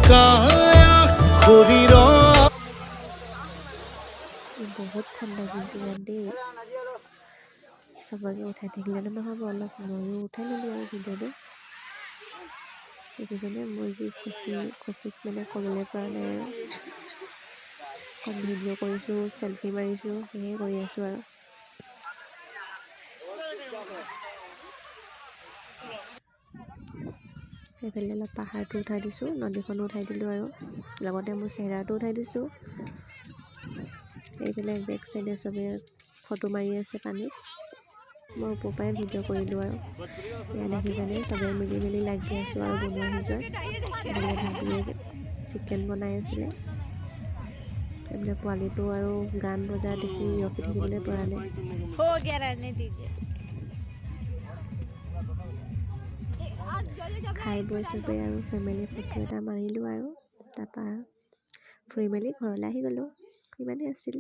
কায়া শরীর বহুত ঠাণ্ডা কিন্তু ইয়াত দেই চবকে উঠাই থাকিলেতো নহ'ব অলপ ময়ো উঠাই ল'লোঁ আৰু ভিডিঅ'টো দেখিছেনে মই যি খুচিক মানে ক'বলৈ পৰা নাই আৰু অকণ ভিডিঅ' কৰিছোঁ চেলফি মাৰিছোঁ সেয়ে কৰি আছোঁ আৰু সেইফালে অলপ পাহাৰটো উঠাই দিছোঁ নদীখনো উঠাই দিলোঁ আৰু লগতে মোৰ চেহেৰাটো উঠাই দিছোঁ এইফালে বেক চাইডে চবে ফটো মাৰি আছে পানীত মই ওপৰৰ পৰাই ভিডিঅ' কৰিলোঁ আৰু এয়া দেখিছেনে চবে মিলি লাগি আছোঁ আৰু বনোৱা সিজোৱাত এইফালে ভাবিয়ে চিকেন বনাই আছিলে এইফালে পোৱালিটো আৰু গান বজা দেখি ৰখি থাকিবলৈ পৰা নাই খাই বৈ চবে আৰু ফেমিলি ফটো এটা মাৰিলোঁ আৰু তাৰপৰা ফুৰি মেলি ঘৰলৈ আহি গ'লোঁ ইমানেই আছিল